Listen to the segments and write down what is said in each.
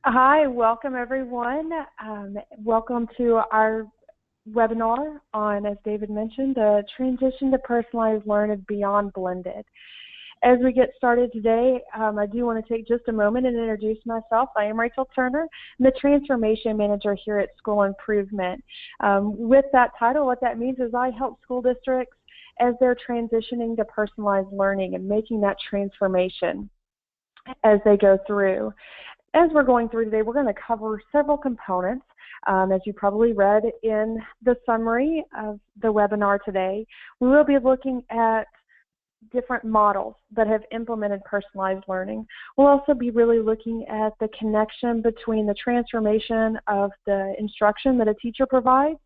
Hi, welcome everyone. Welcome to our webinar on, as David mentioned, the transition to personalized learning beyond blended. As we get started today, I do want to take just a moment and introduce myself. I am Rachel Turner. I'm the Transformation Manager here at School Improvement. With that title, what that means is I help school districts as they're transitioning to personalized learning and making that transformation as they go through. As we're going through today, we're going to cover several components. As you probably read in the summary of the webinar today, we will be looking at different models that have implemented personalized learning. We'll also be really looking at the connection between the transformation of the instruction that a teacher provides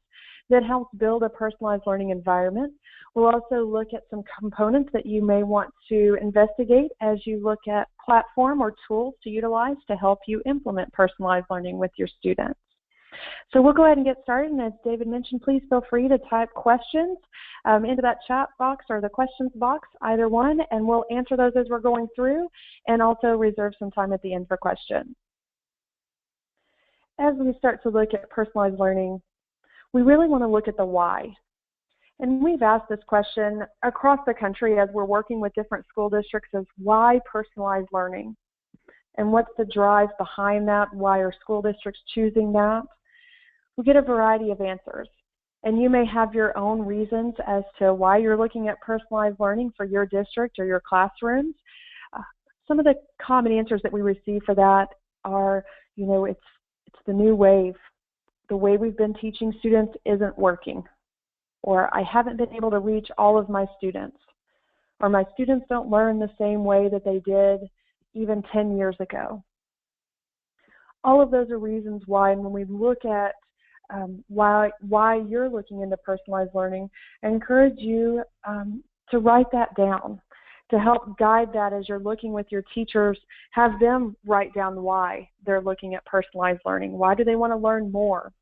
that helps build a personalized learning environment. We'll also look at some components that you may want to investigate as you look at platform or tools to utilize to help you implement personalized learning with your students. So we'll go ahead and get started, and as David mentioned, please feel free to type questions into that chat box or the questions box, either one, and we'll answer those as we're going through and also reserve some time at the end for questions. As we start to look at personalized learning, we really want to look at the why. And we've asked this question across the country as we're working with different school districts as why personalized learning? And what's the drive behind that? Why are school districts choosing that? We get a variety of answers. And you may have your own reasons as to why you're looking at personalized learning for your district or your classrooms. Some of the common answers that we receive for that are, it's the new wave. The way we've been teaching students isn't working. Or I haven't been able to reach all of my students, or my students don't learn the same way that they did even 10 years ago. All of those are reasons why, and when we look at why you're looking into personalized learning, I encourage you to write that down, to help guide that as you're looking with your teachers. Have them write down why they're looking at personalized learning. Why do they want to learn more?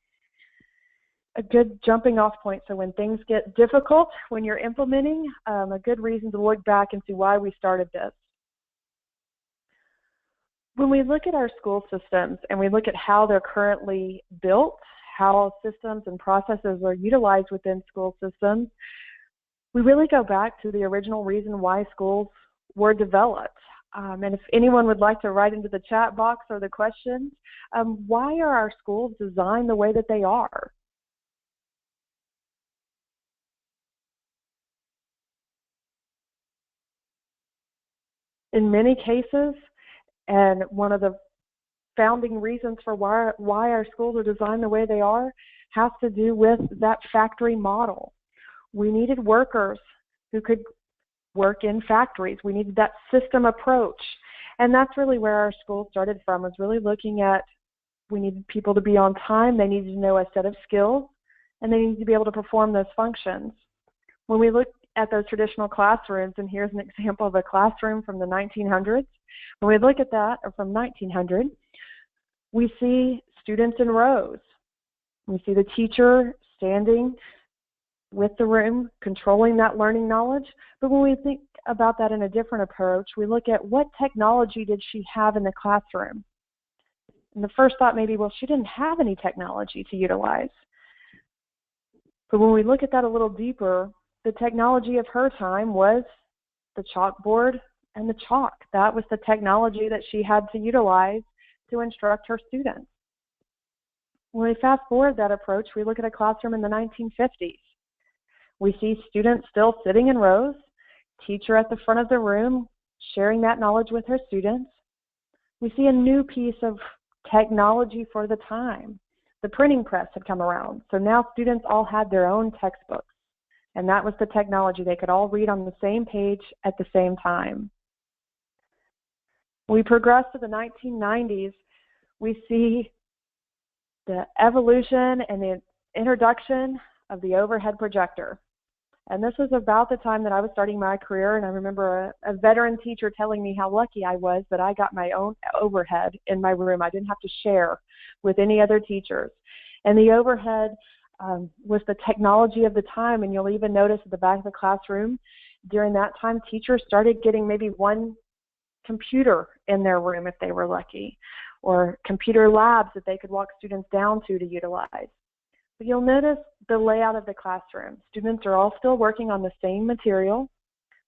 A good jumping off point, so when things get difficult, when you're implementing, a good reason to look back and see why we started this. When we look at our school systems and we look at how they're currently built, how systems and processes are utilized within school systems, we really go back to the original reason why schools were developed. And if anyone would like to write into the chat box or the questions, why are our schools designed the way that they are? In many cases, and one of the founding reasons for why our schools are designed the way they are has to do with that factory model. We needed workers who could work in factories. We needed that system approach. And that's really where our school started from, was really looking at, we needed people to be on time, they needed to know a set of skills, and they needed to be able to perform those functions. When we look at those traditional classrooms, and here's an example of a classroom from the 1900s. When we look at that, or from 1900, we see students in rows. We see the teacher standing with the room, controlling that learning knowledge. But when we think about that in a different approach, we look at what technology did she have in the classroom? And the first thought may be, well, she didn't have any technology to utilize. But when we look at that a little deeper, the technology of her time was the chalkboard and the chalk. That was the technology that she had to utilize to instruct her students. When we fast forward that approach, we look at a classroom in the 1950s. We see students still sitting in rows, teacher at the front of the room sharing that knowledge with her students. We see a new piece of technology for the time. The printing press had come around, so now students all had their own textbooks. And that was the technology. They could all read on the same page at the same time. When we progress to the 1990s, we see the evolution and the introduction of the overhead projector. And this was about the time that I was starting my career, and I remember a veteran teacher telling me how lucky I was that I got my own overhead in my room. I didn't have to share with any other teachers. And the overhead was the technology of the time, and you'll even notice at the back of the classroom, during that time, teachers started getting maybe one computer in their room if they were lucky, or computer labs that they could walk students down to utilize. But you'll notice the layout of the classroom. Students are all still working on the same material.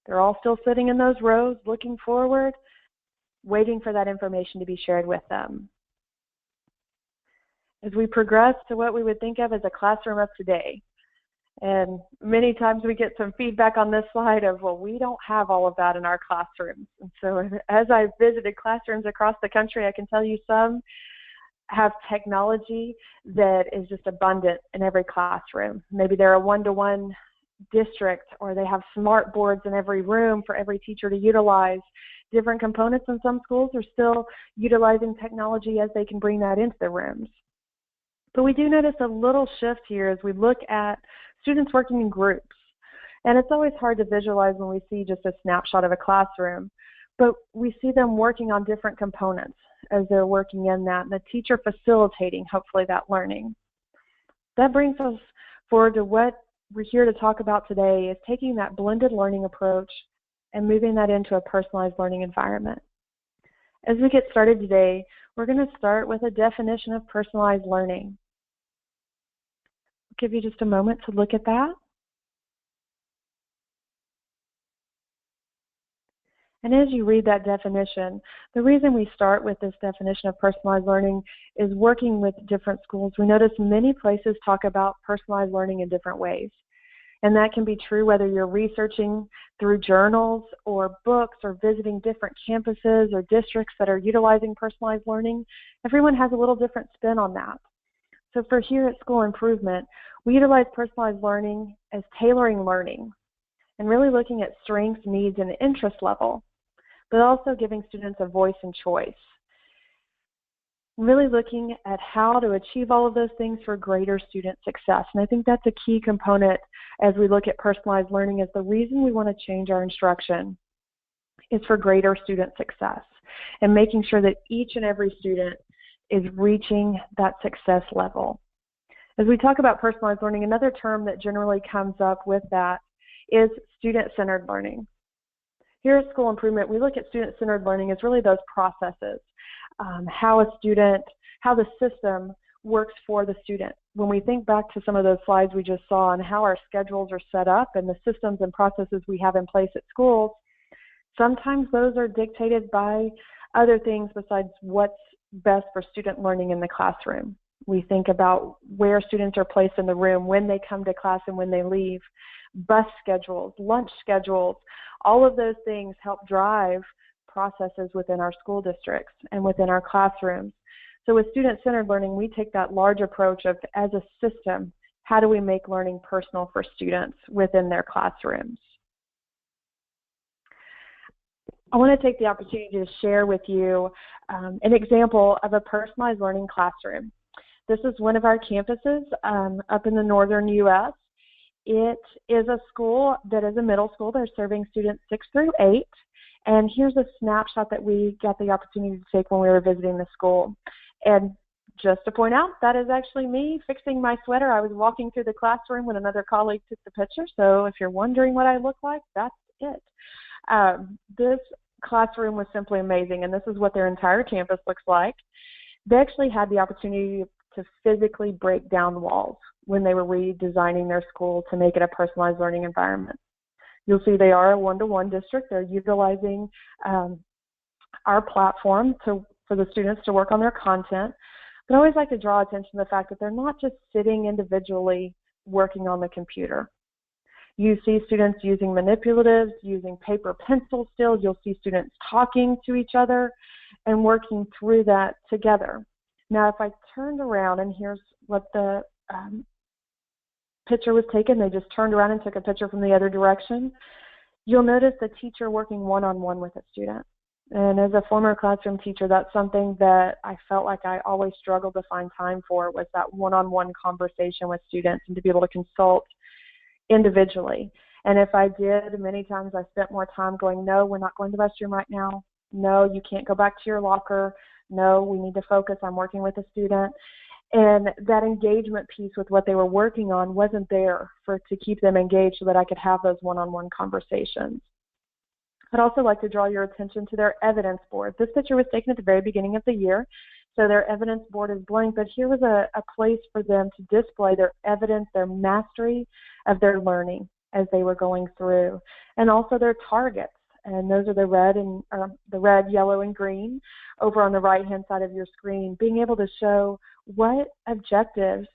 They're all still sitting in those rows, looking forward, waiting for that information to be shared with them. As we progress to what we would think of as a classroom of today, and many times we get some feedback on this slide of, well, we don't have all of that in our classrooms. And so as I've visited classrooms across the country, I can tell you some have technology that is just abundant in every classroom. Maybe they're a one-to-one district, or they have smart boards in every room for every teacher to utilize. Different components in some schools are still utilizing technology as they can bring that into the rooms. But we do notice a little shift here as we look at students working in groups. And it's always hard to visualize when we see just a snapshot of a classroom, but we see them working on different components as they're working in that, and the teacher facilitating, hopefully, that learning. That brings us forward to what we're here to talk about today, is taking that blended learning approach and moving that into a personalized learning environment. As we get started today, we're going to start with a definition of personalized learning. I'll give you just a moment to look at that. And as you read that definition, the reason we start with this definition of personalized learning is working with different schools. We notice many places talk about personalized learning in different ways. And that can be true whether you're researching through journals or books or visiting different campuses or districts that are utilizing personalized learning. Everyone has a little different spin on that. So for here at School Improvement, we utilize personalized learning as tailoring learning and really looking at strengths, needs, and interest level, but also giving students a voice and choice. Really looking at how to achieve all of those things for greater student success. And I think that's a key component as we look at personalized learning, is the reason we want to change our instruction is for greater student success and making sure that each and every student is reaching that success level. As we talk about personalized learning, another term that generally comes up with that is student-centered learning. Here at School Improvement, we look at student-centered learning as really those processes. How the system works for the student. When we think back to some of those slides we just saw on how our schedules are set up and the systems and processes we have in place at schools, sometimes those are dictated by other things besides what's best for student learning in the classroom. We think about where students are placed in the room, when they come to class and when they leave, bus schedules, lunch schedules. All of those things help drive processes within our school districts and within our classrooms. So with student-centered learning, we take that large approach of, as a system, how do we make learning personal for students within their classrooms? I want to take the opportunity to share with you an example of a personalized learning classroom. This is one of our campuses up in the northern U.S. It is a school that is a middle school. They're serving students 6 through 8. And here's a snapshot that we got the opportunity to take when we were visiting the school. And just to point out, that is actually me fixing my sweater. I was walking through the classroom when another colleague took the picture. So if you're wondering what I look like, that's it. This classroom was simply amazing, and this is what their entire campus looks like. They actually had the opportunity to physically break down walls when they were redesigning their school to make it a personalized learning environment. You'll see they are a one-to-one district. They're utilizing our platform for the students to work on their content. But I always like to draw attention to the fact that they're not just sitting individually working on the computer. You see students using manipulatives, using paper pencil stills. You'll see students talking to each other and working through that together. Now, if I turned around, and here's what the picture was taken, they just turned around and took a picture from the other direction. You'll notice the teacher working one-on-one with a student. And as a former classroom teacher, that's something that I felt like I always struggled to find time for, was that one-on-one conversation with students and to be able to consult individually. And if I did, many times I spent more time going, no, we're not going to the restroom right now. No, you can't go back to your locker. No, we need to focus on working with the student. And that engagement piece with what they were working on wasn't there to keep them engaged so that I could have those one-on-one conversations. I'd also like to draw your attention to their evidence board. This picture was taken at the very beginning of the year. So their evidence board is blank, but here was a place for them to display their evidence, their mastery of their learning as they were going through, and also their targets. And those are the red, yellow, and green over on the right-hand side of your screen, being able to show what objectives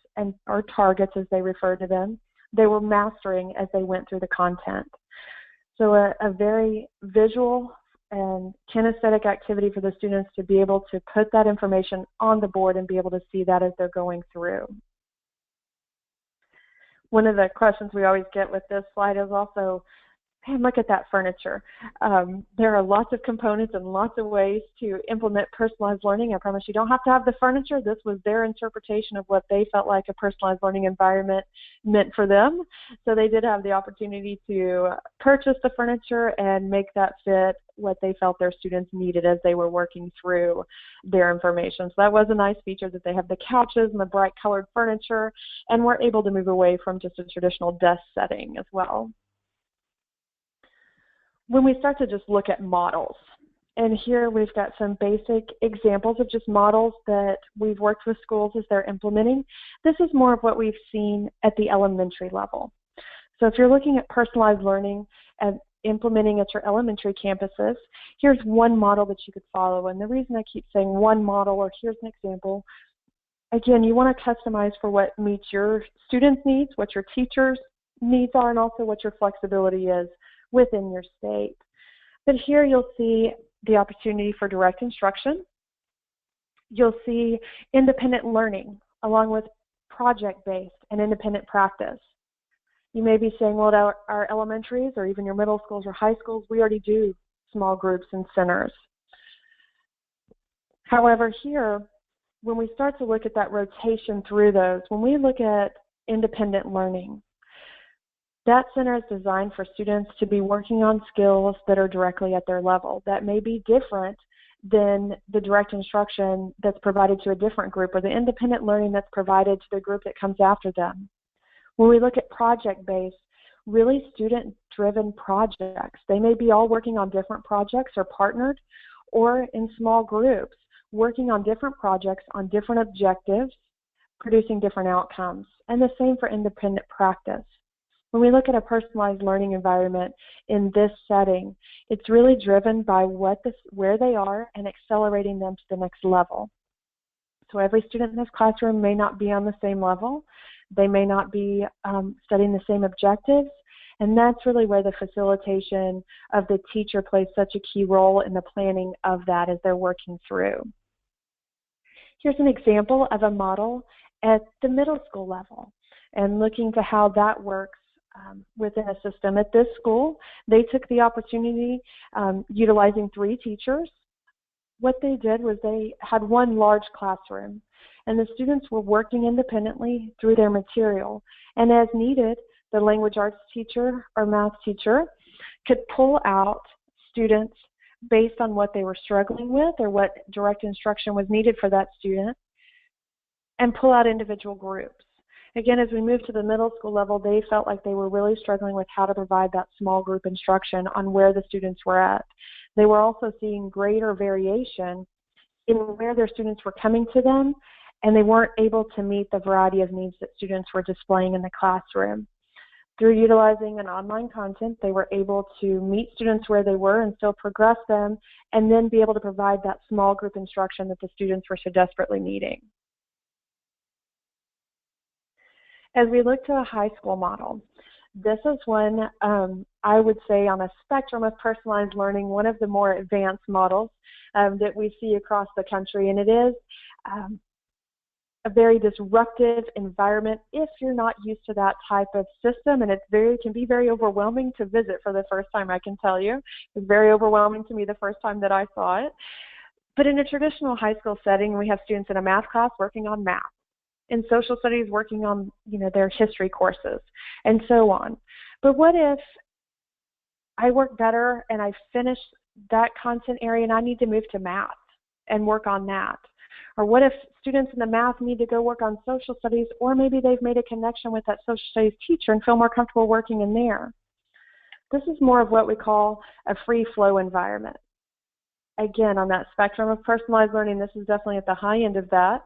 or targets, as they refer to them, they were mastering as they went through the content. So a very visual and kinesthetic activity for the students to be able to put that information on the board and be able to see that as they're going through. One of the questions we always get with this slide is also, man, look at that furniture. There are lots of components and lots of ways to implement personalized learning. I promise you don't have to have the furniture. This was their interpretation of what they felt like a personalized learning environment meant for them. So they did have the opportunity to purchase the furniture and make that fit what they felt their students needed as they were working through their information. So that was a nice feature, that they have the couches and the bright colored furniture, and we're able to move away from just a traditional desk setting as well. When we start to just look at models, and here we've got some basic examples of just models that we've worked with schools as they're implementing. This is more of what we've seen at the elementary level. So if you're looking at personalized learning and implementing at your elementary campuses, here's one model that you could follow. And the reason I keep saying one model, or here's an example, again, you want to customize for what meets your students' needs, what your teachers' needs are, and also what your flexibility is within your state. But here you'll see the opportunity for direct instruction. You'll see independent learning along with project-based and independent practice. You may be saying, well, at our elementaries or even your middle schools or high schools, we already do small groups and centers. However, here, when we start to look at that rotation through those, when we look at independent learning, that center is designed for students to be working on skills that are directly at their level. That may be different than the direct instruction that's provided to a different group, or the independent learning that's provided to the group that comes after them. When we look at project-based, really student-driven projects, they may be all working on different projects or partnered, or in small groups, working on different projects on different objectives, producing different outcomes. And the same for independent practice. When we look at a personalized learning environment in this setting, it's really driven by where they are and accelerating them to the next level. So every student in this classroom may not be on the same level. They may not be studying the same objectives, and that's really where the facilitation of the teacher plays such a key role in the planning of that as they're working through. Here's an example of a model at the middle school level and looking to how that works within a system. At this school, they took the opportunity, utilizing 3 teachers. What they did was they had one large classroom, and the students were working independently through their material. And as needed, the language arts teacher or math teacher could pull out students based on what they were struggling with or what direct instruction was needed for that student, and pull out individual groups. Again, as we moved to the middle school level, they felt like they were really struggling with how to provide that small group instruction on where the students were at. They were also seeing greater variation in where their students were coming to them, and they weren't able to meet the variety of needs that students were displaying in the classroom. Through utilizing an online content, they were able to meet students where they were and still progress them, and then be able to provide that small group instruction that the students were so desperately needing. As we look to a high school model, this is one, I would say, on a spectrum of personalized learning, one of the more advanced models that we see across the country. And it is a very disruptive environment if you're not used to that type of system. And it can be very overwhelming to visit for the first time, I can tell you. It was very overwhelming to me the first time that I saw it. But in a traditional high school setting, we have students in a math class working on math, in social studies working on their history courses, and so on. But what if I work better and I finish that content area and I need to move to math and work on that? Or what if students in the math need to go work on social studies, or maybe they've made a connection with that social studies teacher and feel more comfortable working in there? This is more of what we call a free flow environment. again, on that spectrum of personalized learning, this is definitely at the high end of that.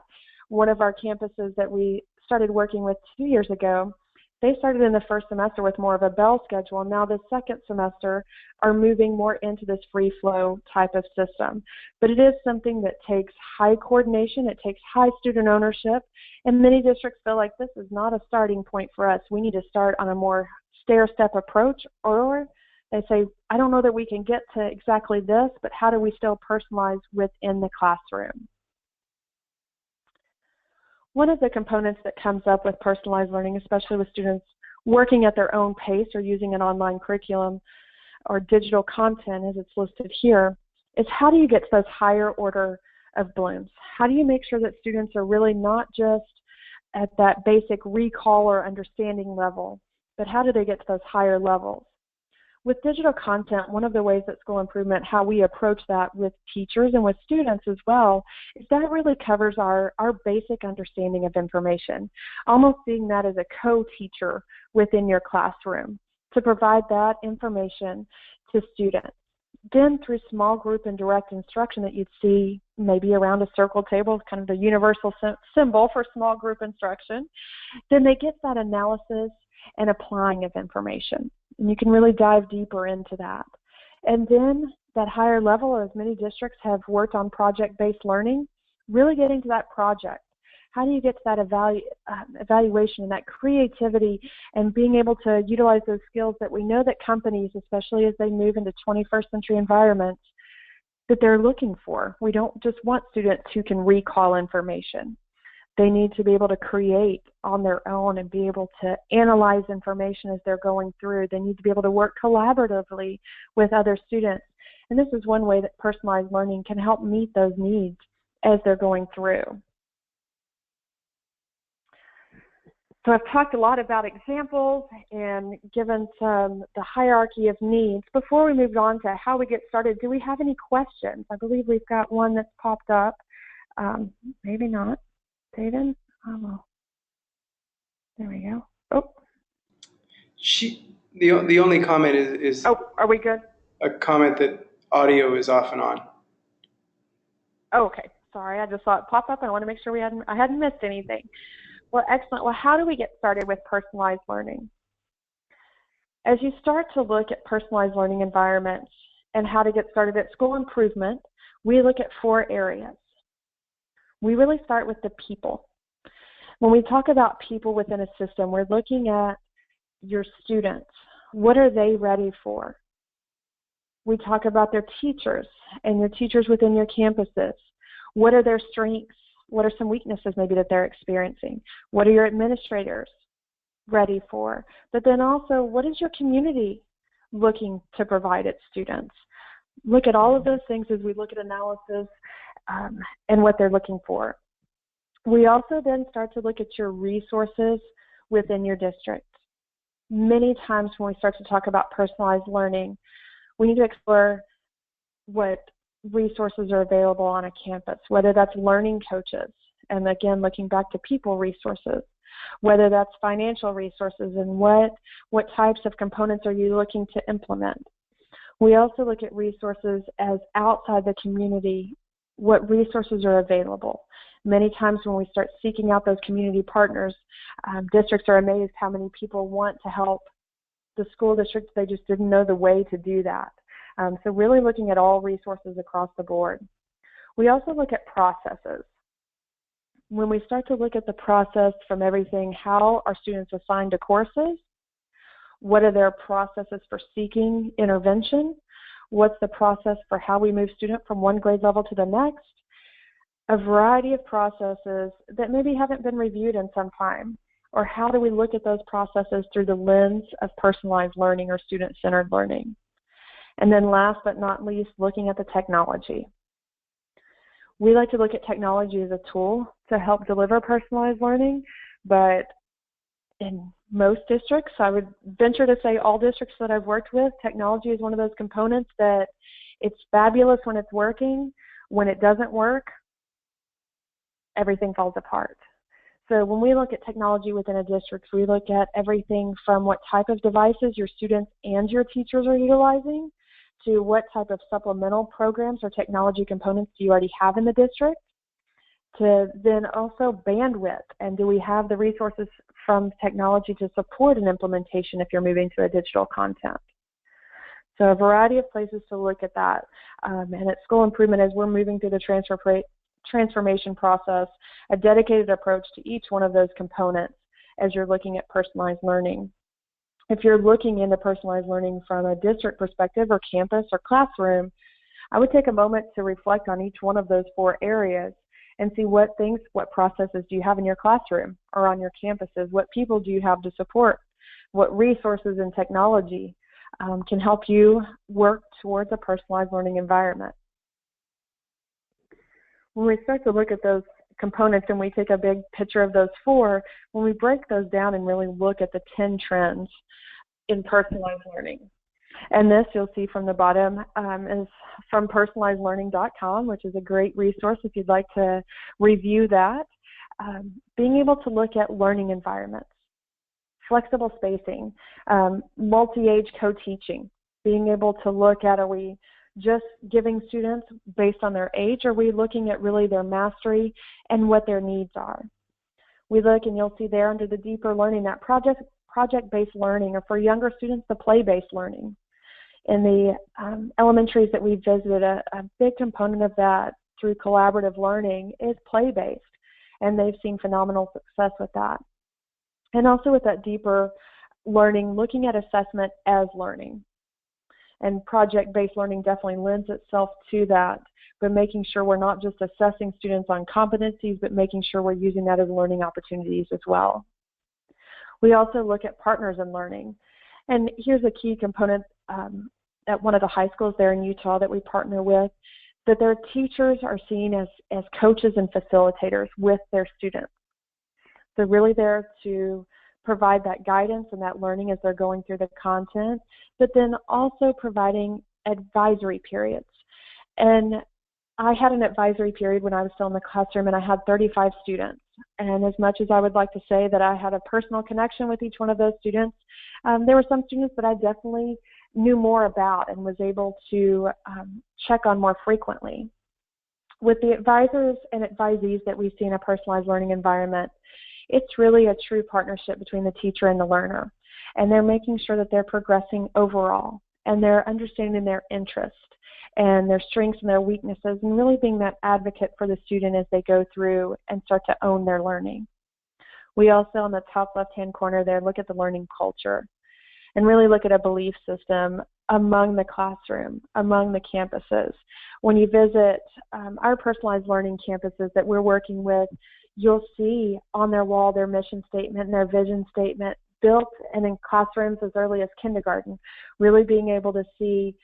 One of our campuses that we started working with 2 years ago, they started in the first semester with more of a bell schedule, and now the second semester are moving more into this free flow type of system. But it is something that takes high coordination, it takes high student ownership, and many districts feel like this is not a starting point for us. We need to start on a more stair-step approach, or they say, I don't know that we can get to exactly this, but how do we still personalize within the classroom? One of the components that comes up with personalized learning, especially with students working at their own pace or using an online curriculum or digital content as it's listed here, is how do you get to those higher order of blooms? How do you make sure that students are really not just at that basic recall or understanding level, but how do they get to those higher levels? With digital content, one of the ways that school improvement, how we approach that with teachers and with students as well, is that really covers our basic understanding of information, almost seeing that as a co-teacher within your classroom to provide that information to students. Then through small group and direct instruction that you'd see maybe around a circle table, kind of the universal symbol for small group instruction, then they get that analysis and applying of information. And you can really dive deeper into that. And then that higher level, as many districts have worked on project-based learning, really getting to that project. How do you get to that evaluation and that creativity and being able to utilize those skills that we know that companies, especially as they move into 21st century environments, that they're looking for. We don't just want students who can recall information. They need to be able to create on their own and be able to analyze information as they're going through. They need to be able to work collaboratively with other students. And this is one way that personalized learning can help meet those needs as they're going through. So I've talked a lot about examples and given the hierarchy of needs. Before we move on to how we get started, do we have any questions? I believe we've got one that's popped up. Maybe not. David? Oh, there we go. Oh. The only comment is oh, are we good? A comment that audio is off and on. Oh, okay. Sorry, I just saw it pop up. I want to make sure I hadn't missed anything. Well, excellent. Well, how do we get started with personalized learning? As you start to look at personalized learning environments and how to get started at school improvement, we look at 4 areas. We really start with the people. When we talk about people within a system, we're looking at your students. What are they ready for? We talk about their teachers and your teachers within your campuses. What are their strengths? What are some weaknesses maybe that they're experiencing? What are your administrators ready for? But then also, what is your community looking to provide its students? Look at all of those things as we look at analysis and what they're looking for. We also then start to look at your resources within your district. Many times when we start to talk about personalized learning, we need to explore what resources are available on a campus, whether that's learning coaches, and again, looking back to people resources, whether that's financial resources, and what types of components are you looking to implement. We also look at resources as outside the community, what resources are available. Many times when we start seeking out those community partners, districts are amazed how many people want to help the school districts. They just didn't know the way to do that. So really looking at all resources across the board. We also look at processes. When we start to look at the process from everything, how are students assigned to courses? What are their processes for seeking intervention? What's the process for how we move student from one grade level to the next? A variety of processes that maybe haven't been reviewed in some time. Or how do we look at those processes through the lens of personalized learning or student-centered learning? And then last but not least, looking at the technology. We like to look at technology as a tool to help deliver personalized learning, but in most districts, I would venture to say all districts that I've worked with, technology is one of those components that it's fabulous when it's working. When it doesn't work, everything falls apart. So when we look at technology within a district, we look at everything from what type of devices your students and your teachers are utilizing to what type of supplemental programs or technology components do you already have in the district, to then also bandwidth, and do we have the resources from technology to support an implementation if you're moving to a digital content. So a variety of places to look at that. And at School Improvement, as we're moving through the transformation process, a dedicated approach to each one of those components as you're looking at personalized learning. If you're looking into personalized learning from a district perspective or campus or classroom, I would take a moment to reflect on each one of those 4 areas and see what processes do you have in your classroom or on your campuses, what people do you have to support, what resources and technology can help you work towards a personalized learning environment. When we start to look at those components and we take a big picture of those 4, when we break those down and really look at the 10 trends in personalized learning. And this you'll see from the bottom is from personalizedlearning.com, which is a great resource if you'd like to review that. Being able to look at learning environments, flexible spacing, multi-age co-teaching, being able to look at, are we just giving students based on their age, or are we looking at really their mastery and what their needs are? We look, and you'll see there under the deeper learning, that project-based learning, or for younger students, the play-based learning. In the elementaries that we visited, a big component of that through collaborative learning is play-based, and they've seen phenomenal success with that. And also with that deeper learning, looking at assessment as learning. And project-based learning definitely lends itself to that, but making sure we're not just assessing students on competencies, but making sure we're using that as learning opportunities as well. We also look at partners in learning. And here's a key component at one of the high schools there in Utah that we partner with, that their teachers are seen as coaches and facilitators with their students. They're really there to provide that guidance and that learning as they're going through the content, but then also providing advisory periods. And I had an advisory period when I was still in the classroom, and I had 35 students. And as much as I would like to say that I had a personal connection with each one of those students, there were some students that I definitely knew more about and was able to check on more frequently. With the advisors and advisees that we see in a personalized learning environment, it's really a true partnership between the teacher and the learner. And they're making sure that they're progressing overall, and they're understanding their interest and their strengths and their weaknesses, and really being that advocate for the student as they go through and start to own their learning. We also, on the top left-hand corner there, look at the learning culture and really look at a belief system among the classroom, among the campuses. When you visit our personalized learning campuses that we're working with, you'll see on their wall their mission statement and their vision statement built and in classrooms as early as kindergarten, really being able to see,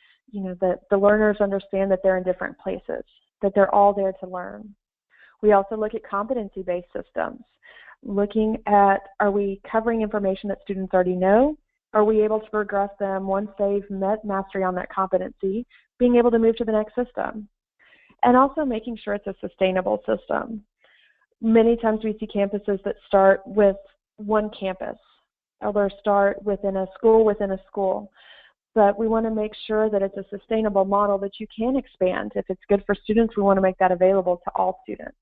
that the learners understand that they're in different places, that they're all there to learn. We also look at competency-based systems, looking at, are we covering information that students already know? Are we able to progress them once they've met mastery on that competency, being able to move to the next system? And also making sure it's a sustainable system. Many times we see campuses that start with one campus, or start within a school. But we want to make sure that it's a sustainable model that you can expand. If it's good for students, we want to make that available to all students.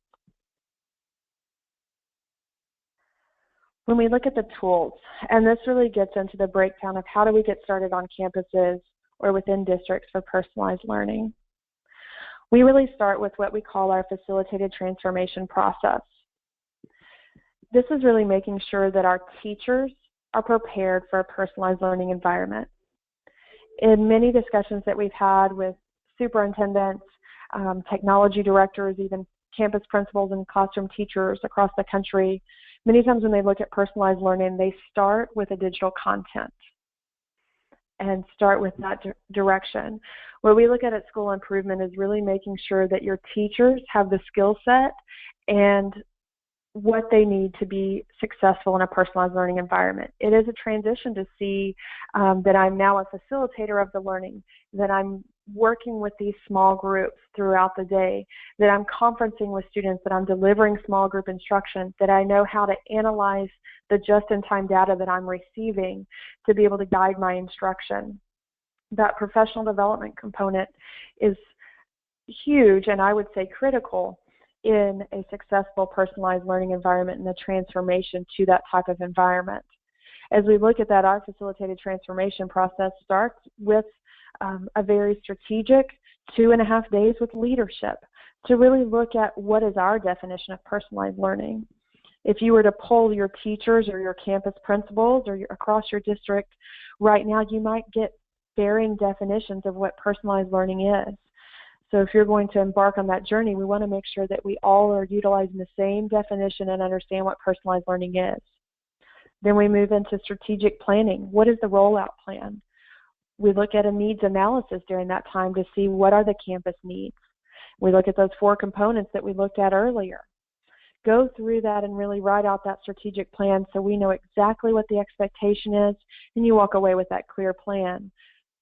When we look at the tools, and this really gets into the breakdown of how do we get started on campuses or within districts for personalized learning. We really start with what we call our facilitated transformation process. This is really making sure that our teachers are prepared for a personalized learning environment. In many discussions that we've had with superintendents, technology directors, even campus principals and classroom teachers across the country, many times when they look at personalized learning, they start with a digital content and start with that direction. What we look at School Improvement is really making sure that your teachers have the skill set and what they need to be successful in a personalized learning environment. It is a transition to see that I'm now a facilitator of the learning, that I'm working with these small groups throughout the day, that I'm conferencing with students, that I'm delivering small group instruction, that I know how to analyze the just-in-time data that I'm receiving to be able to guide my instruction. that professional development component is huge, and I would say critical, in a successful personalized learning environment and the transformation to that type of environment. As we look at that, our facilitated transformation process starts with a very strategic 2.5 days with leadership to really look at what is our definition of personalized learning. If you were to poll your teachers or your campus principals or across your district right now, you might get varying definitions of what personalized learning is. So if you're going to embark on that journey, we want to make sure that we all are utilizing the same definition and understand what personalized learning is. Then we move into strategic planning. What is the rollout plan? We look at a needs analysis during that time to see what are the campus needs. We look at those 4 components that we looked at earlier. Go through that and really write out that strategic plan so we know exactly what the expectation is, and you walk away with that clear plan.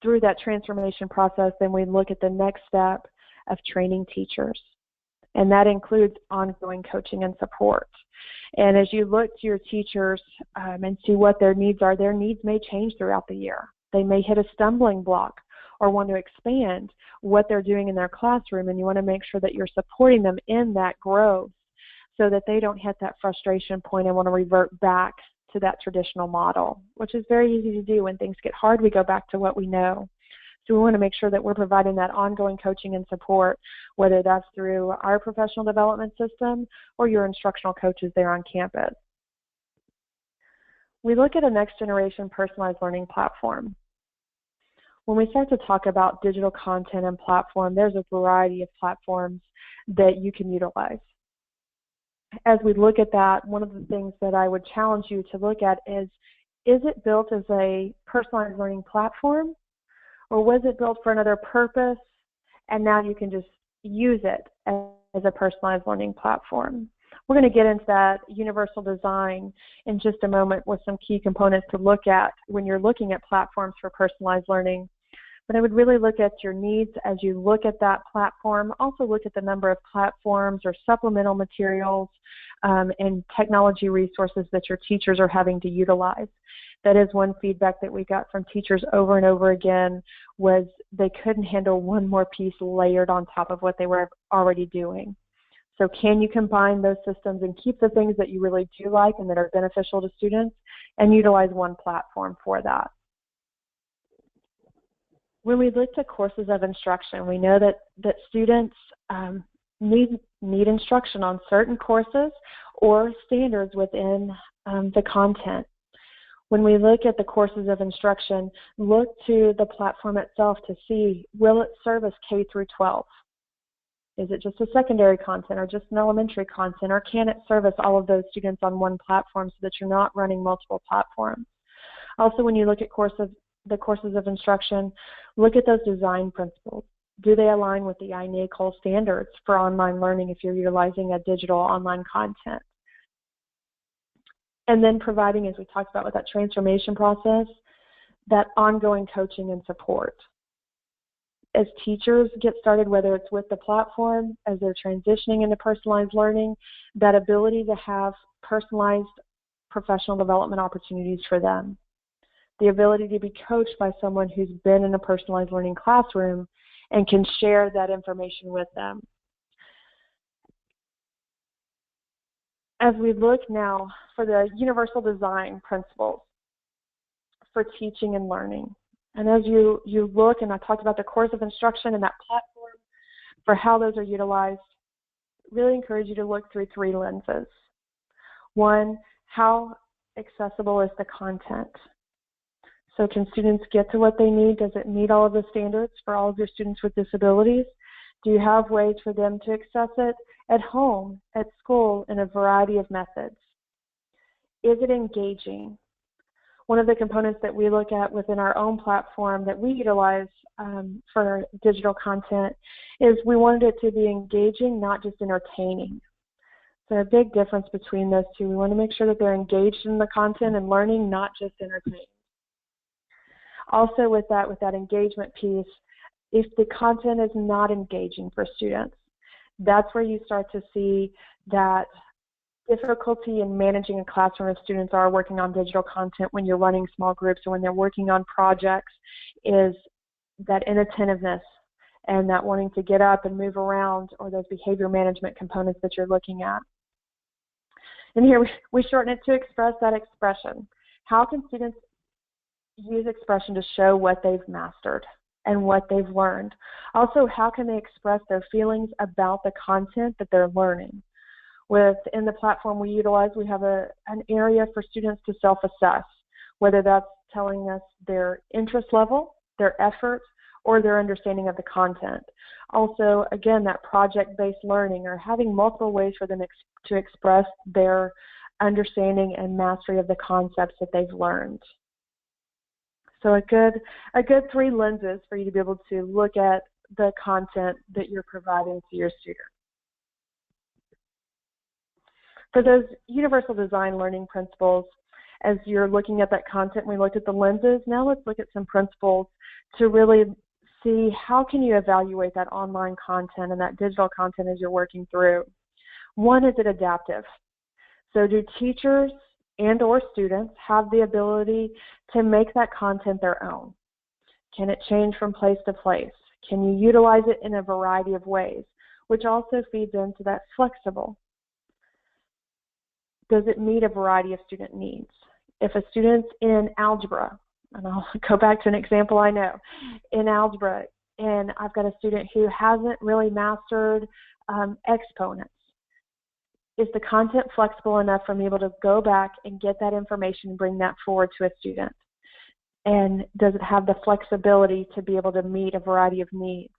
Through that transformation process, then we look at the next step of training teachers, and that includes ongoing coaching and support. And as you look to your teachers and see what their needs are, their needs may change throughout the year. They may hit a stumbling block or want to expand what they're doing in their classroom, and you want to make sure that you're supporting them in that growth so that they don't hit that frustration point and want to revert back to that traditional model, which is very easy to do. When things get hard, we go back to what we know. So we want to make sure that we're providing that ongoing coaching and support, whether that's through our professional development system or your instructional coaches there on campus. We look at a next generation personalized learning platform. When we start to talk about digital content and platform, there's a variety of platforms that you can utilize. As we look at that, one of the things that I would challenge you to look at is it built as a personalized learning platform, or was it built for another purpose and now you can just use it as a personalized learning platform? We're going to get into that universal design in just a moment with some key components to look at when you're looking at platforms for personalized learning. But I would really look at your needs as you look at that platform. Also look at the number of platforms or supplemental materials and technology resources that your teachers are having to utilize. That is one feedback that we got from teachers over and over again, was they couldn't handle one more piece layered on top of what they were already doing. So can you combine those systems and keep the things that you really do like and that are beneficial to students and utilize one platform for that? When we look to courses of instruction, we know that students need instruction on certain courses or standards within the content. When we look at the courses of instruction, look to the platform itself to see, will it service K through 12? Is it just a secondary content or just an elementary content, or can it service all of those students on one platform so that you're not running multiple platforms? Also, when you look at the courses of instruction, look at those design principles. Do they align with the INACOL standards for online learning if you're utilizing a digital online content? And then providing, as we talked about with that transformation process, that ongoing coaching and support. As teachers get started, whether it's with the platform, as they're transitioning into personalized learning, that ability to have personalized professional development opportunities for them. The ability to be coached by someone who's been in a personalized learning classroom and can share that information with them. As we look now for the universal design principles for teaching and learning, and as you look, and I talked about the course of instruction and that platform for how those are utilized, really encourage you to look through 3 lenses. One, how accessible is the content? So can students get to what they need? Does it meet all of the standards for all of your students with disabilities? Do you have ways for them to access it at home, at school, in a variety of methods? Is it engaging? One of the components that we look at within our own platform that we utilize for digital content is we wanted it to be engaging, not just entertaining. So a big difference between those two. We want to make sure that they're engaged in the content and learning, not just entertained. Also with that engagement piece, if the content is not engaging for students, that's where you start to see that difficulty in managing a classroom if students are working on digital content when you're running small groups or when they're working on projects, is that inattentiveness and that wanting to get up and move around, or those behavior management components that you're looking at. And here we shorten it to express that expression. How can students use expression to show what they've mastered and what they've learned? Also, how can they express their feelings about the content that they're learning? Within the platform we utilize, we have an area for students to self-assess, whether that's telling us their interest level, their effort, or their understanding of the content. Also, again, that project-based learning, or having multiple ways for them to express their understanding and mastery of the concepts that they've learned. So a good 3 lenses for you to be able to look at the content that you're providing to your students. For those universal design learning principles, as you're looking at that content, we looked at the lenses. Now let's look at some principles to really see how can you evaluate that online content and that digital content as you're working through. One, is it adaptive? So do teachers and or students have the ability to make that content their own? Can it change from place to place? Can you utilize it in a variety of ways, which also feeds into that flexible? Does it meet a variety of student needs? If a student's in algebra, and I'll go back to an example I know, in algebra, and I've got a student who hasn't really mastered exponents, is the content flexible enough for me able to go back and get that information and bring that forward to a student? And does it have the flexibility to be able to meet a variety of needs?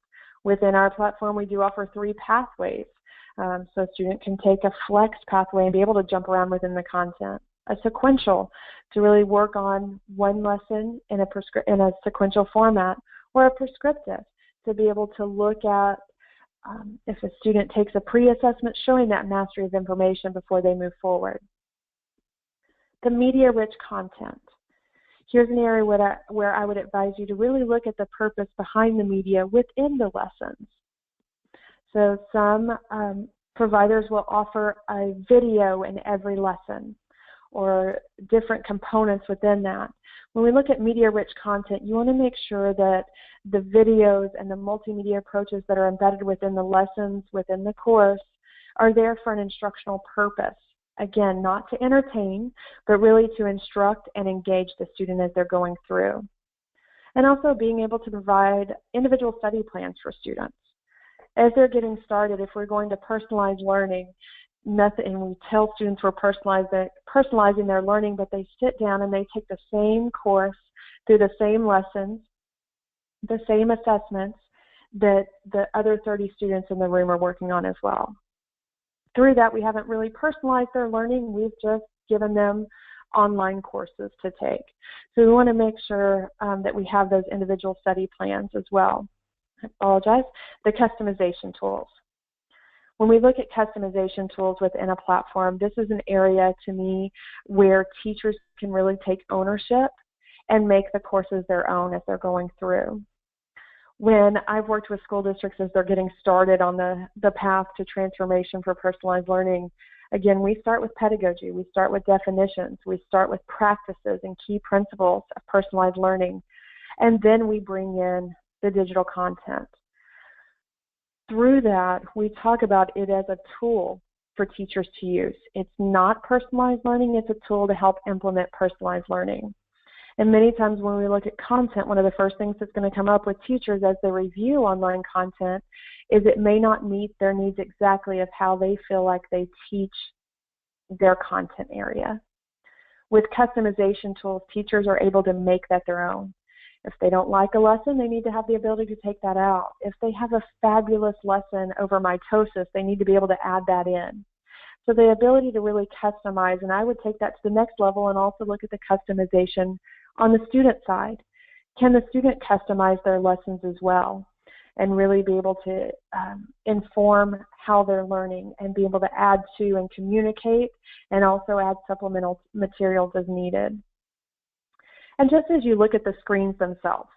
Within our platform, we do offer 3 pathways. So a student can take a flex pathway and be able to jump around within the content. A sequential, to really work on one lesson in a sequential format, or a prescriptive, to be able to look at if a student takes a pre-assessment showing that mastery of information before they move forward. The media-rich content. Here's an area where I would advise you to really look at the purpose behind the media within the lessons. So some providers will offer a video in every lesson, or different components within that. When we look at media-rich content, you want to make sure that the videos and the multimedia approaches that are embedded within the lessons, within the course, are there for an instructional purpose. Again, not to entertain, but really to instruct and engage the student as they're going through. And also being able to provide individual study plans for students. As they're getting started, if we're going to personalize learning, and we tell students we're personalizing their learning, but they sit down and they take the same course through the same lessons, the same assessments that the other 30 students in the room are working on as well. Through that, we haven't really personalized their learning. We've just given them online courses to take. So we want to make sure that we have those individual study plans as well. I apologize. The customization tools. When we look at customization tools within a platform, this is an area to me where teachers can really take ownership and make the courses their own as they're going through. When I've worked with school districts as they're getting started on the path to transformation for personalized learning, again, we start with pedagogy, we start with definitions, we start with practices and key principles of personalized learning, and then we bring in the digital content. Through that, we talk about it as a tool for teachers to use. It's not personalized learning, it's a tool to help implement personalized learning. And many times when we look at content, one of the first things that's going to come up with teachers as they review online content is it may not meet their needs exactly of how they feel like they teach their content area. With customization tools, teachers are able to make that their own. If they don't like a lesson, they need to have the ability to take that out. If they have a fabulous lesson over mitosis, they need to be able to add that in. So the ability to really customize, and I would take that to the next level and also look at the customization on the student side. Can the student customize their lessons as well and really be able to inform how they're learning and be able to add to and communicate and also add supplemental materials as needed? And just as you look at the screens themselves,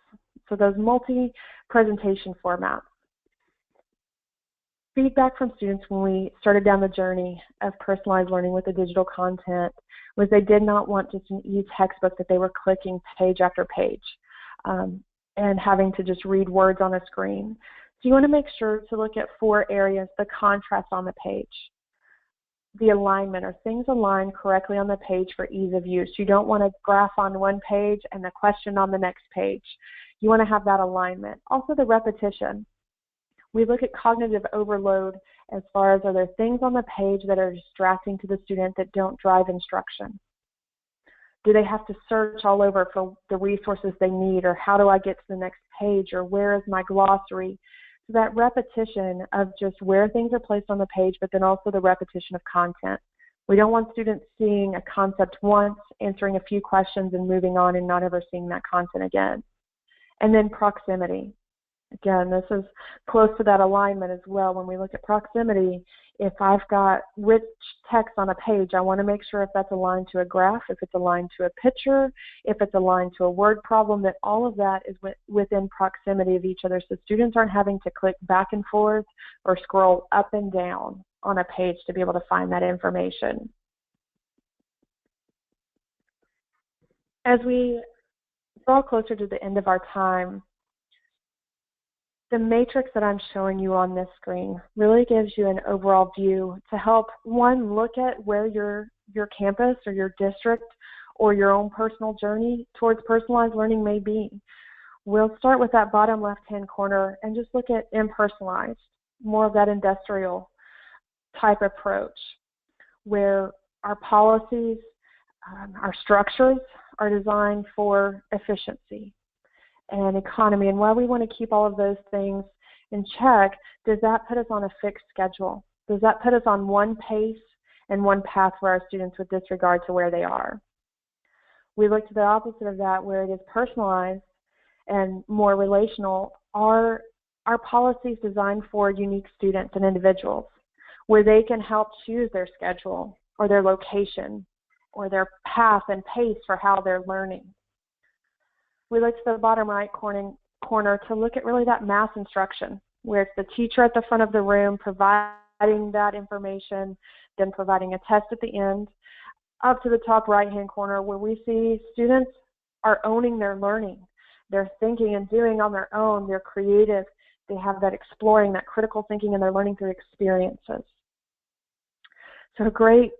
so those multi-presentation formats, feedback from students when we started down the journey of personalized learning with the digital content was they did not want just an e-textbook that they were clicking page after page. and having to just read words on a screen. So you want to make sure to look at 4 areas: the contrast on the page, the alignment, are things aligned correctly on the page for ease of use. You don't want a graph on one page and the question on the next page. You want to have that alignment. Also the repetition. We look at cognitive overload as far as, are there things on the page that are distracting to the student that don't drive instruction? Do they have to search all over for the resources they need, or how do I get to the next page, or where is my glossary? So that repetition of just where things are placed on the page, but then also the repetition of content. We don't want students seeing a concept once, answering a few questions and moving on and not ever seeing that content again. And then proximity. Again, this is close to that alignment as well. When we look at proximity, if I've got rich text on a page, I want to make sure if that's aligned to a graph, if it's aligned to a picture, if it's aligned to a word problem, that all of that is within proximity of each other, so students aren't having to click back and forth or scroll up and down on a page to be able to find that information. As we draw closer to the end of our time, the matrix that I'm showing you on this screen really gives you an overall view to help, one, look at where your campus or your district or your own personal journey towards personalized learning may be. We'll start with that bottom left-hand corner and just look at impersonalized, more of that industrial type approach, where our policies, our structures are designed for efficiency and economy. And while we want to keep all of those things in check, does that put us on a fixed schedule? Does that put us on one pace and one path for our students with disregard to where they are? We look to the opposite of that, where it is personalized and more relational. Are our policies designed for unique students and individuals, where they can help choose their schedule or their location or their path and pace for how they're learning? We look to the bottom right corner to look at really that mass instruction, where it's the teacher at the front of the room providing that information, then providing a test at the end. Up to the top right-hand corner, where we see students are owning their learning. They're thinking and doing on their own. They're creative. They have that exploring, that critical thinking, and they're learning through experiences. So a great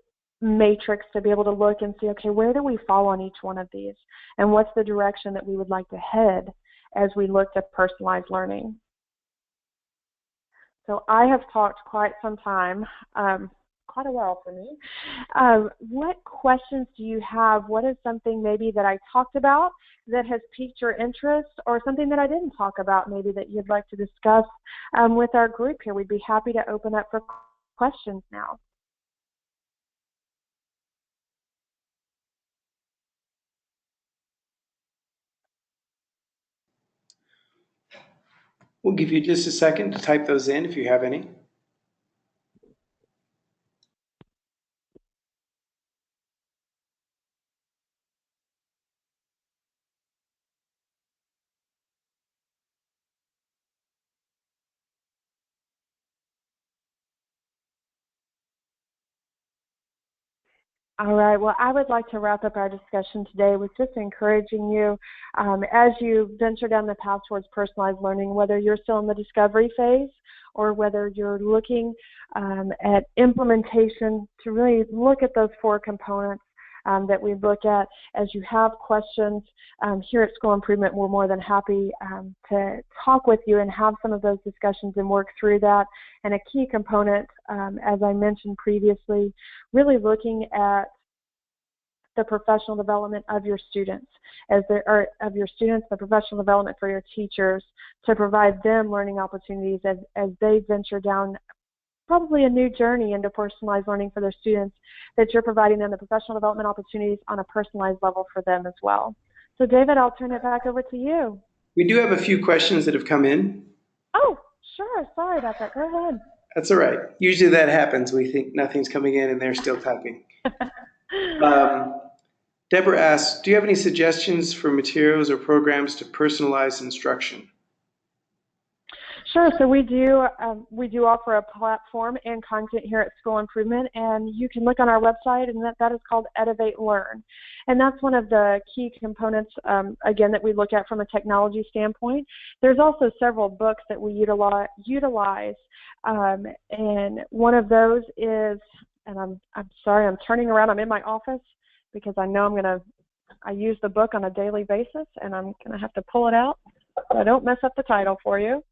matrix to be able to look and see, okay, where do we fall on each one of these? And what's the direction that we would like to head as we look at personalized learning? So I have talked quite some time, quite a while for me. What questions do you have? What is something maybe that I talked about that has piqued your interest, or something that I didn't talk about maybe that you'd like to discuss with our group here? We'd be happy to open up for questions now. We'll give you just a second to type those in if you have any. All right, well, I would like to wrap up our discussion today with just encouraging you as you venture down the path towards personalized learning, whether you're still in the discovery phase or whether you're looking at implementation, to really look at those 4 components that we look at. As you have questions here at School Improvement, we're more than happy to talk with you and have some of those discussions and work through that. And a key component, as I mentioned previously, really looking at the professional development of your students, the professional development for your teachers, to provide them learning opportunities as they venture down probably a new journey into personalized learning for their students, that you're providing them the professional development opportunities on a personalized level for them as well. So David, I'll turn it back over to you. We do have a few questions that have come in. Oh, sure. Sorry about that. Go ahead. That's all right. Usually that happens. We think nothing's coming in and they're still typing. Deborah asks, do you have any suggestions for materials or programs to personalize instruction? Sure. So we do offer a platform and content here at School Improvement, and you can look on our website, and that is called Edivate Learn, and that's one of the key components again that we look at from a technology standpoint. There's also several books that we utilize, and one of those is, and I'm sorry, I'm turning around. I'm in my office because I know I use the book on a daily basis, and I'm gonna have to pull it out so I don't mess up the title for you.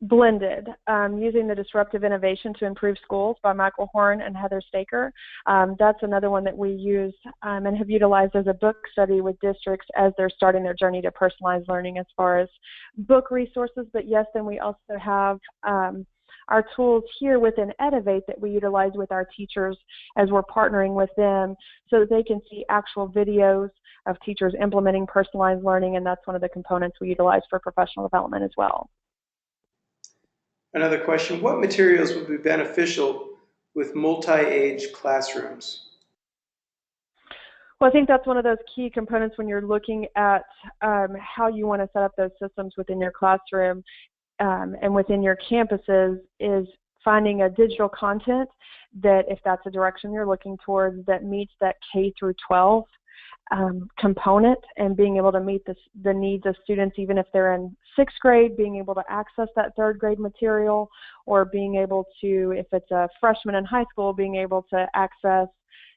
Blended, Using the Disruptive Innovation to Improve Schools by Michael Horn and Heather Staker. That's another one that we use and have utilized as a book study with districts as they're starting their journey to personalized learning as far as book resources. But yes, then we also have our tools here within Edivate that we utilize with our teachers as we're partnering with them so that they can see actual videos of teachers implementing personalized learning, and that's one of the components we utilize for professional development as well. Another question, what materials would be beneficial with multi-age classrooms? Well, I think that's one of those key components when you're looking at how you want to set up those systems within your classroom and within your campuses is finding a digital content that, if that's a direction you're looking towards, that meets that K through 12 component, and being able to meet the needs of students, even if they're in 6th grade, being able to access that 3rd grade material, or being able to, if it's a freshman in high school, being able to access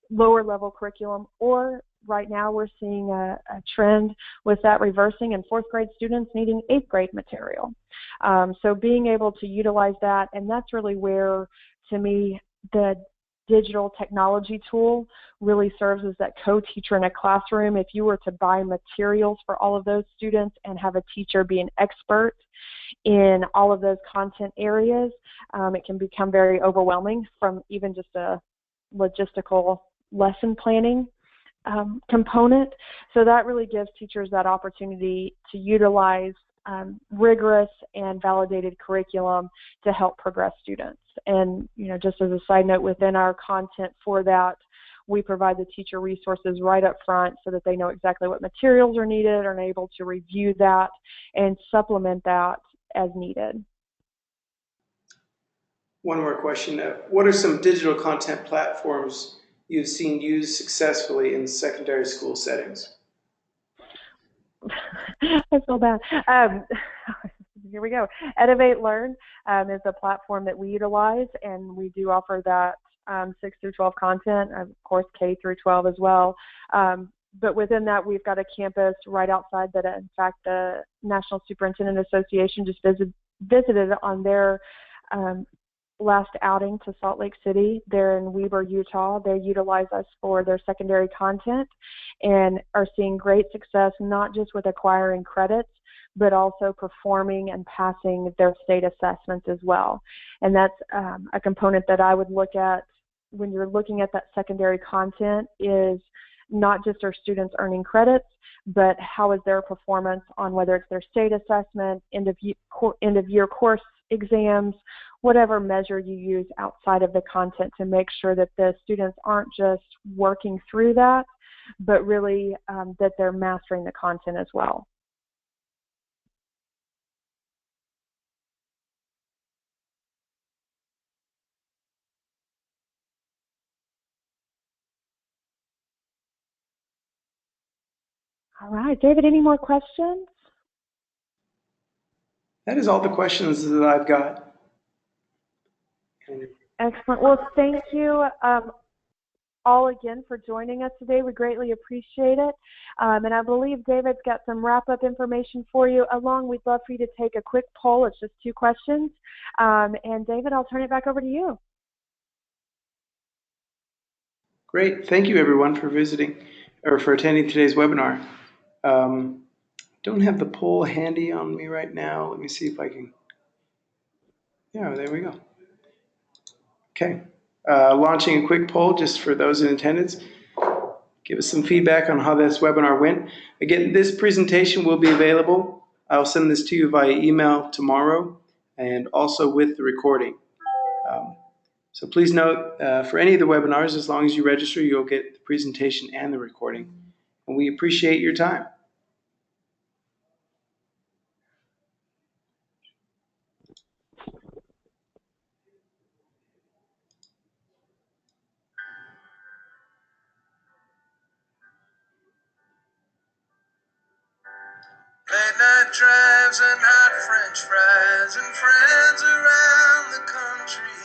lower level curriculum. Or right now we're seeing a trend with that reversing, and 4th grade students needing 8th grade material. So being able to utilize that, and that's really where, to me, the digital technology tool really serves as that co-teacher in a classroom. If you were to buy materials for all of those students and have a teacher be an expert in all of those content areas, it can become very overwhelming from even just a logistical lesson planning component. So that really gives teachers that opportunity to utilize rigorous and validated curriculum to help progress students. And just as a side note, within our content for that, we provide the teacher resources right up front so that they know exactly what materials are needed and are able to review that and supplement that as needed. One more question. What are some digital content platforms you've seen used successfully in secondary school settings? I feel bad. Here we go. Edivate Learn is a platform that we utilize, and we do offer that 6 through 12 content, of course K through 12 as well. But within that, we've got a campus right outside that, in fact, the National Superintendent Association just visited on their last outing to Salt Lake City. They're in Weber, Utah. They utilize us for their secondary content and are seeing great success, not just with acquiring credits, but also performing and passing their state assessments as well. And that's a component that I would look at when you're looking at that secondary content, is not just our students earning credits, but how is their performance on whether it's their state assessment, end of year course exams, whatever measure you use outside of the content, to make sure that the students aren't just working through that, but really that they're mastering the content as well. All right, David, any more questions? That is all the questions that I've got. Excellent. Well, thank you all again for joining us today. We greatly appreciate it. And I believe David's got some wrap-up information for you. We'd love for you to take a quick poll. It's just 2 questions. And David, I'll turn it back over to you. Great. Thank you, everyone, for visiting or for attending today's webinar. Don't have the poll handy on me right now. Let me see if I can. Yeah, there we go. Okay. Launching a quick poll just for those in attendance. Give us some feedback on how this webinar went. Again, this presentation will be available. I'll send this to you via email tomorrow, and also with the recording. So please note, for any of the webinars, as long as you register, you'll get the presentation and the recording. And we appreciate your time. drives and hot French fries and friends around the country,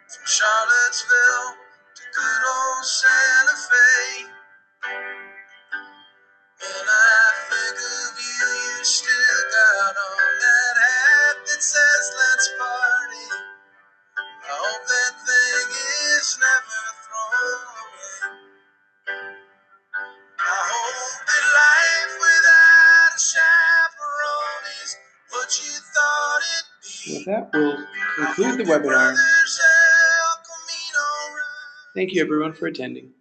from Charlottesville to good old Santa Fe. When I think of you, you still got on that hat that says let's party. I hope that thing is never thrown away. I hope that life without a chaperone is what you thought it'd be. With that, we'll conclude the webinar. Thank you everyone for attending.